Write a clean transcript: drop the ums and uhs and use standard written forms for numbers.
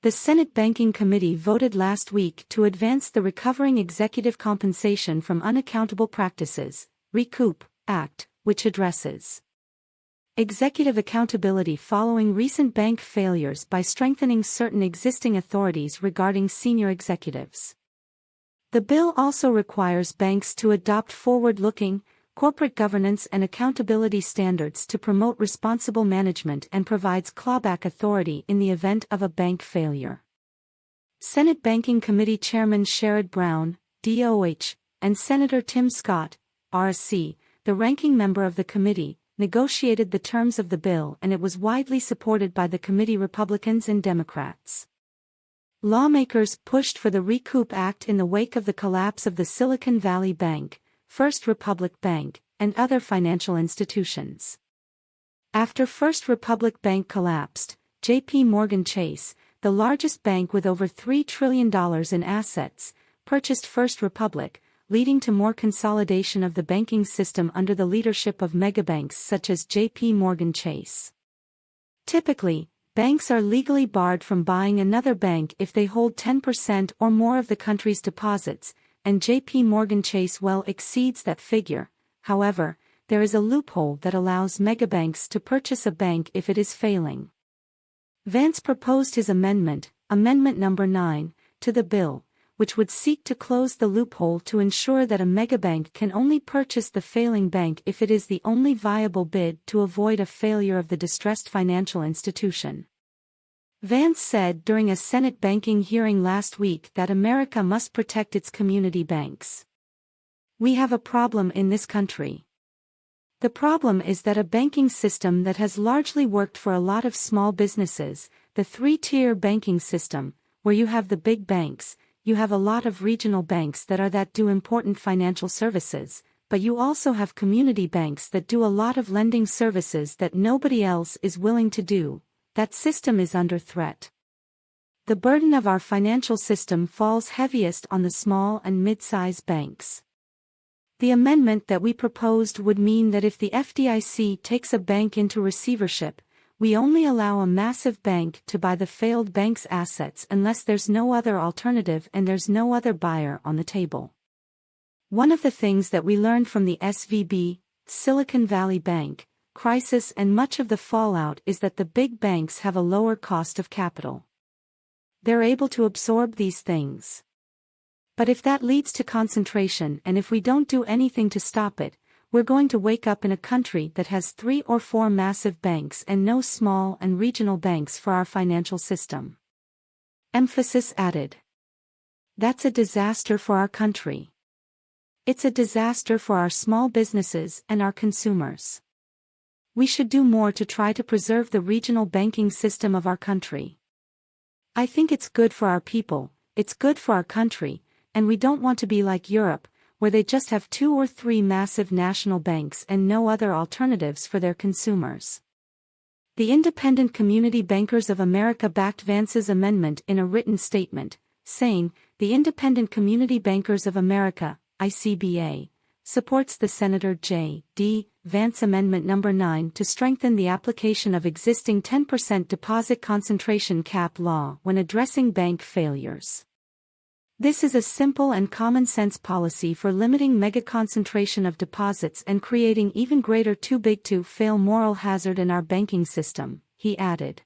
The Senate Banking Committee voted last week to advance the Recovering Executive Compensation from Unaccountable Practices (RECOUP) Act, which addresses executive accountability following recent bank failures by strengthening certain existing authorities regarding senior executives. The bill also requires banks to adopt forward-looking, corporate governance and accountability standards to promote responsible management and provides clawback authority in the event of a bank failure. Senate Banking Committee Chairman Sherrod Brown, DOH, and Senator Tim Scott, RC, the ranking member of the committee, negotiated the terms of the bill, and it was widely supported by the committee Republicans and Democrats. Lawmakers pushed for the RECOUP Act in the wake of the collapse of the Silicon Valley Bank, First Republic Bank, and other financial institutions. After First Republic Bank collapsed, J.P. Morgan Chase, the largest bank with over $3 trillion in assets, purchased First Republic, leading to more consolidation of the banking system under the leadership of megabanks such as J.P. Morgan Chase. Typically, banks are legally barred from buying another bank if they hold 10% or more of the country's deposits, and J.P. Morgan Chase well exceeds that figure. However, there is a loophole that allows megabanks to purchase a bank if it is failing. Vance proposed his amendment, Amendment Number 9, to the bill, which would seek to close the loophole to ensure that a megabank can only purchase the failing bank if it is the only viable bid to avoid a failure of the distressed financial institution. Vance said during a Senate banking hearing last week that America must protect its community banks. "We have a problem in this country. The problem is that a banking system that has largely worked for a lot of small businesses, the three-tier banking system, where you have the big banks, you have a lot of regional banks that do important financial services, but you also have community banks that do a lot of lending services that nobody else is willing to do. That system is under threat. The burden of our financial system falls heaviest on the small and mid-size banks. The amendment that we proposed would mean that if the FDIC takes a bank into receivership, we only allow a massive bank to buy the failed bank's assets unless there's no other alternative and there's no other buyer on the table. One of the things that we learned from the SVB, Silicon Valley Bank, crisis and much of the fallout is that the big banks have a lower cost of capital. They're able to absorb these things. But if that leads to concentration and if we don't do anything to stop it, we're going to wake up in a country that has 3 or 4 massive banks and no small and regional banks for our financial system." Emphasis added. "That's a disaster for our country. It's a disaster for our small businesses and our consumers. We should do more to try to preserve the regional banking system of our country. I think it's good for our people, it's good for our country, and we don't want to be like Europe, where they just have 2 or 3 massive national banks and no other alternatives for their consumers." The Independent Community Bankers of America backed Vance's amendment in a written statement, saying, "The Independent Community Bankers of America, ICBA, supports the Senator J.D. Vance Amendment Number 9 to strengthen the application of existing 10% deposit concentration cap law when addressing bank failures. This is a simple and common-sense policy for limiting mega concentration of deposits and creating even greater too-big-to-fail moral hazard in our banking system," he added.